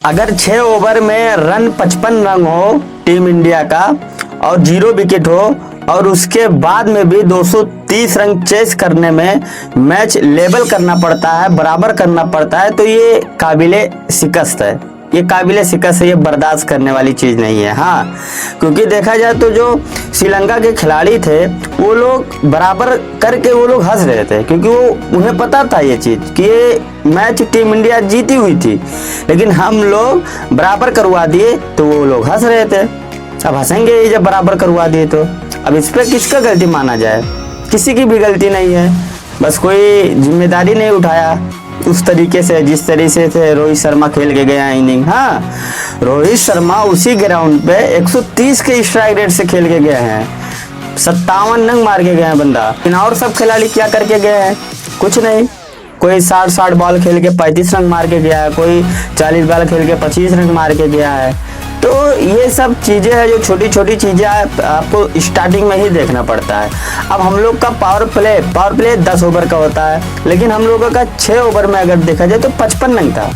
अगर 6 ओवर में run 55 run हो टीम इंडिया का और 0 विकेट हो और उसके बाद में भी 230 रन चेस करने में मैच लेवल करना पड़ता है, बराबर करना पड़ता है, तो ये काबिले शिकस्त है। ये काबिले शिकस्त है, ये बर्दाश्त करने वाली चीज़ नहीं है। हाँ, क्योंकि देखा जाए तो जो श्रीलंका के खिलाड़ी थे वो लोग बराबर करके वो लोग हंस रहे थे, क्योंकि वो उन्हें पता था ये चीज़ कि ये मैच टीम इंडिया जीती हुई थी, लेकिन हम लोग बराबर करवा दिए तो वो लोग हंस रहे थे। अब हंसेंगे ही जब बराबर करवा दिए तो। अब इस पर किसका गलती माना जाए? किसी की भी गलती नहीं है, बस कोई जिम्मेदारी नहीं उठाया उस तरीके से जिस तरीके से रोहित शर्मा खेल के गया इनिंग। हाँ, रोहित शर्मा उसी ग्राउंड पे 130 के स्ट्राइक रेट से खेल के गए हैं, 57 रन मार के गए हैं बंदा। लेकिन और सब खिलाड़ी क्या करके गए हैं? कुछ नहीं। कोई 60 बॉल खेल के 35 रन मार के गया है, कोई 40 बॉल खेल के 25 रन मार के गया है। तो ये सब चीज़ें हैं जो छोटी छोटी चीज़ें आपको स्टार्टिंग में ही देखना पड़ता है। अब हम लोग का पावर प्ले 10 ओवर का होता है, लेकिन हम लोगों का 6 ओवर में अगर देखा जाए तो 55 रन था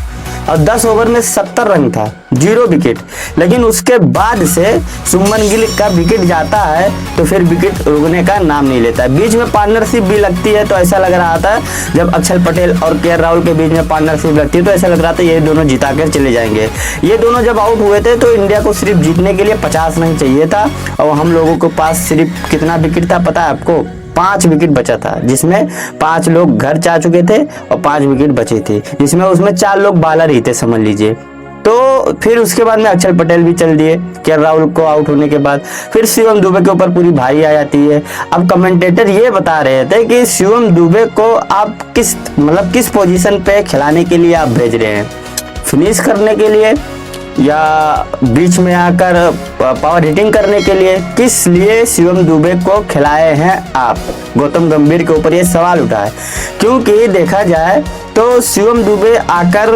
और 10 ओवर में 70 रन था, 0 विकेट। लेकिन उसके बाद से शुभमन गिल का विकेट जाता है तो फिर विकेट रुकने का नाम नहीं लेता है। बीच में पार्टनरशिप भी लगती है तो ऐसा लग रहा था, जब अक्षर पटेल और के राहुल के बीच में पार्टनरशिप लगती है तो ऐसा लग रहा था ये दोनों जिता कर चले जाएंगे। ये दोनों जब आउट हुए थे तो इंडिया को सिर्फ जीतने के लिए 50 रन चाहिए था और हम लोगों के पास सिर्फ कितना विकेट था पता है आपको? 5 विकेट बचा था, जिसमें 5 लोग घर जा चुके थे और 5 विकेट बचे थे, जिसमें उसमें 4 लोग बॉलर ही थे समझ लीजिए। तो फिर उसके बाद में अक्षर पटेल भी चल दिए के राहुल को आउट होने के बाद। फिर शिवम दुबे के ऊपर पूरी भारी आ जाती है। अब कमेंटेटर ये बता रहे थे कि शिवम दुबे को आप किस पोजीशन पे खिलाने के लिए आप भेज रहे हैं? फिनिश करने के लिए या बीच में आकर पावर हिटिंग करने के लिए? किस लिए शिवम दुबे को खिलाए हैं आप? गौतम गंभीर के ऊपर ये सवाल उठा है, क्योंकि देखा जाए तो शिवम दुबे आकर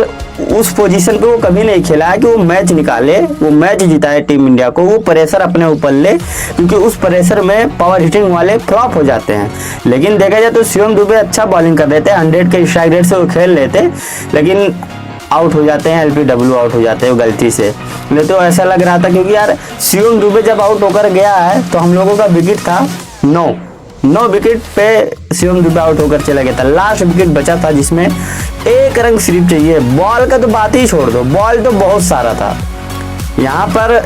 उस पोजीशन पे वो कभी नहीं खेला है कि वो मैच निकाले, वो मैच जिताए टीम इंडिया को, वो प्रेशर अपने ऊपर ले, क्योंकि उस प्रेशर में पावर हिटिंग वाले फ्लॉप हो जाते हैं। लेकिन देखा जाए तो शिवम दुबे अच्छा बॉलिंग कर रहे थे, 100 के स्ट्राइक रेट से वो खेल रहे थे, लेकिन आउट हो जाते हैं, LBW आउट हो जाते हैं गलती से। नहीं तो ऐसा लग रहा था, क्योंकि यार शिवम दुबे जब आउट होकर गया है तो हम लोगों का विकेट था 9 विकेट पे शिवम दुबे आउट होकर चला गया था। लास्ट विकेट बचा था जिसमें 1 रन सिर्फ चाहिए। बॉल का तो बात ही छोड़ दो, बॉल तो बहुत सारा था। यहाँ पर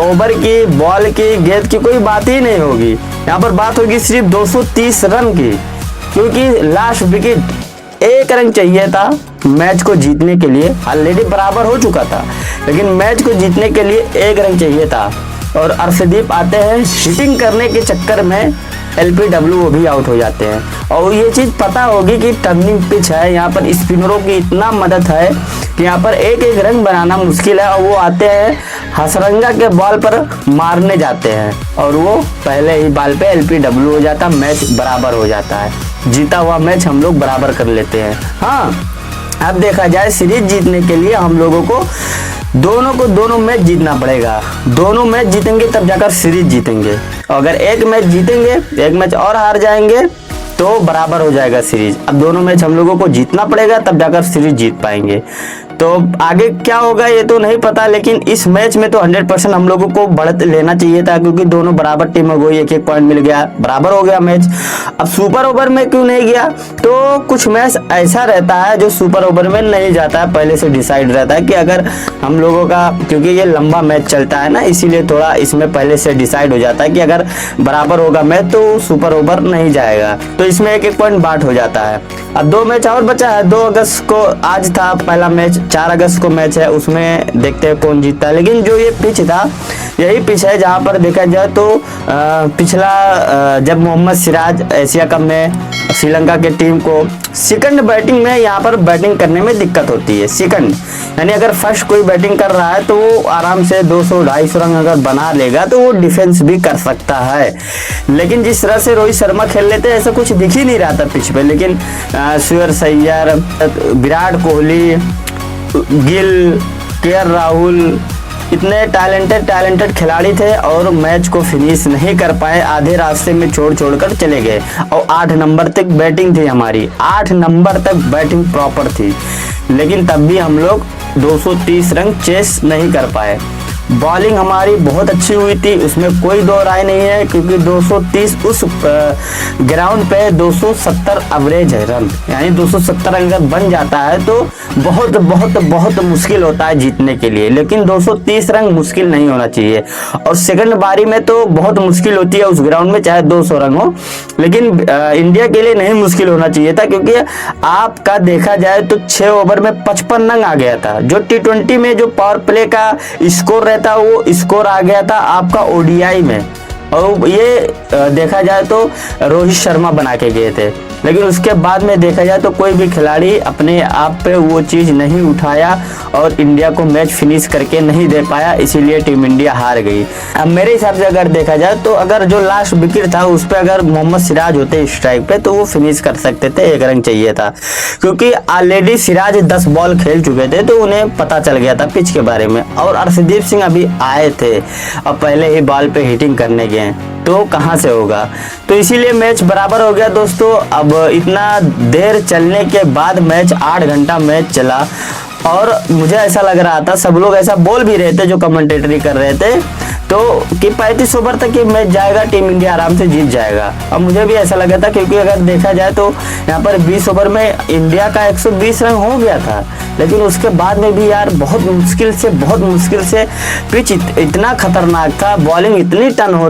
ओवर की, बॉल की, गेंद की कोई बात ही नहीं होगी। यहाँ पर बात होगी सिर्फ 230 रन की, क्योंकि लास्ट विकेट 1 रन चाहिए था मैच को जीतने के लिए। ऑलरेडी बराबर हो चुका था, लेकिन मैच को जीतने के लिए 1 रन चाहिए था। और अर्शदीप आते हैं हिटिंग करने के चक्कर में LBW वो भी आउट हो जाते हैं। और ये चीज़ पता होगी कि टर्निंग पिच है, यहाँ पर स्पिनरों की इतना मदद है कि यहाँ पर एक रन बनाना मुश्किल है, और वो आते हैं हसरंगा के बॉल पर मारने जाते हैं और वो पहले ही बॉल पे LBW हो जाता, मैच बराबर हो जाता है। जीता हुआ मैच हम लोग बराबर कर लेते हैं। हाँ, अब देखा जाए सीरीज जीतने के लिए हम लोगों को दोनों मैच जीतना पड़ेगा। दोनों मैच जीतेंगे तब जाकर सीरीज जीतेंगे। अगर एक मैच जीतेंगे, एक मैच और हार जाएंगे तो बराबर हो जाएगा सीरीज। अब दोनों मैच हम लोगों को जीतना पड़ेगा तब जाकर सीरीज जीत पाएंगे। तो आगे क्या होगा ये तो नहीं पता, लेकिन इस मैच में तो 100% हम लोगों को बढ़त लेना चाहिए था, क्योंकि दोनों बराबर टीम हो गई, 1-1 पॉइंट मिल गया, बराबर हो गया मैच। अब सुपर ओवर में क्यों नहीं गया? तो कुछ मैच ऐसा रहता है जो सुपर ओवर में नहीं जाता है, पहले से डिसाइड रहता है कि अगर हम लोगों का, क्योंकि ये लंबा मैच चलता है ना, इसीलिए थोड़ा इसमें पहले से डिसाइड हो जाता है कि अगर बराबर होगा मैच तो सुपर ओवर नहीं जाएगा। तो इसमें 1-1 पॉइंट बांट हो जाता है। अब 2 मैच और बचा है। 2 अगस्त को आज था पहला मैच, 4 अगस्त को मैच है, उसमें देखते हैं कौन जीतता है। लेकिन जो ये पिच था, यही पिच है जहाँ पर देखा जाए तो पिछला जब मोहम्मद सिराज एशिया कप में श्रीलंका के टीम को सेकंड बैटिंग में यहाँ पर बैटिंग करने में दिक्कत होती है। सेकंड यानी अगर फर्स्ट कोई बैटिंग कर रहा है तो वो आराम से 200-250 रन अगर बना लेगा तो वो डिफेंस भी कर सकता है। लेकिन जिस तरह से रोहित शर्मा खेल लेते हैं ऐसा कुछ दिख ही नहीं रहा था पिच पे। लेकिन श्रेयस अय्यर, विराट कोहली, गिल, के राहुल इतने टैलेंटेड खिलाड़ी थे और मैच को फिनिश नहीं कर पाए, आधे रास्ते में छोड़ कर चले गए। और 8 नंबर तक बैटिंग थी हमारी, 8 नंबर तक बैटिंग प्रॉपर थी, लेकिन तब भी हम लोग 230 रन चेस नहीं कर पाए। बॉलिंग हमारी बहुत अच्छी हुई थी, उसमें कोई दो राय नहीं है, क्योंकि 230 उस ग्राउंड पे 270 एवरेज है रन, यानी 270 रन अगर बन जाता है तो बहुत बहुत बहुत मुश्किल होता है जीतने के लिए, लेकिन 230 रन मुश्किल नहीं होना चाहिए। और सेकंड बारी में तो बहुत मुश्किल होती है उस ग्राउंड में, चाहे 200 रन हो, लेकिन इंडिया के लिए नहीं मुश्किल होना चाहिए था, क्योंकि आपका देखा जाए तो 6 ओवर में 55 रन आ गया था। जो T20 में जो पावर प्ले का स्कोर रहता वो स्कोर आ गया था आपका ODI में, और ये देखा जाए तो रोहित शर्मा बना के गए थे, लेकिन उसके बाद में देखा जाए तो कोई भी खिलाड़ी अपने आप पे वो चीज़ नहीं उठाया और इंडिया को मैच फिनिश करके नहीं दे पाया, इसीलिए टीम इंडिया हार गई। अब मेरे हिसाब से अगर देखा जाए तो अगर जो लास्ट विकेट था उस पर अगर मोहम्मद सिराज होते स्ट्राइक पे तो वो फिनिश कर सकते थे, 1 रन चाहिए था, क्योंकि ऑलरेडी सिराज 10 बॉल खेल चुके थे तो उन्हें पता चल गया था पिच के बारे में, और अर्शदीप सिंह अभी आए थे और पहले ही बॉल पे हिटिंग करने गए तो कहां से होगा, तो इसीलिए मैच बराबर हो गया दोस्तों। अब इतना देर चलने के बाद मैच 8 घंटा मैच चला, और मुझे ऐसा लग रहा था, सब लोग ऐसा बोल भी रहे थे जो कमेंटेटरी कर रहे थे, तो कि 35 ओवर तक ये मैच जाएगा, टीम इंडिया आराम से जीत जाएगा। अब मुझे भी ऐसा लगा था, क्योंकि अगर देखा जाए तो यहाँ पर 20 ओवर में इंडिया का 120 रन हो गया था, लेकिन उसके बाद में भी यार बहुत मुश्किल से पिच इतना खतरनाक था, बॉलिंग इतनी टर्न हो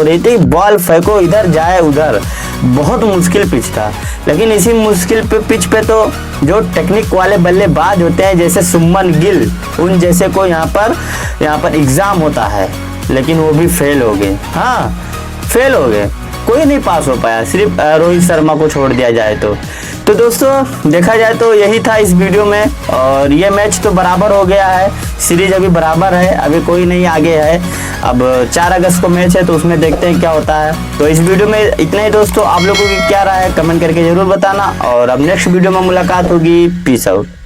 रही थी, बॉल फेंको इधर जाए उधर, बहुत मुश्किल पिच था। लेकिन इसी मुश्किल पिच पे तो जो टेक्निक वाले बल्लेबाज होते हैं जैसे सुमन गिल, उन जैसे को यहाँ पर एग्जाम होता है, लेकिन वो भी फेल हो गए। हाँ, फेल हो गए, कोई नहीं पास हो पाया, सिर्फ रोहित शर्मा को छोड़ दिया जाए तो दोस्तों देखा जाए तो यही था इस वीडियो में। और ये मैच तो बराबर हो गया है, सीरीज अभी बराबर है, अभी कोई नहीं आगे है। अब 4 अगस्त को मैच है तो उसमें देखते हैं क्या होता है। तो इस वीडियो में इतना ही दोस्तों, आप लोगों की क्या राय है कमेंट करके जरूर बताना, और अब नेक्स्ट वीडियो में मुलाकात होगी। Peace out.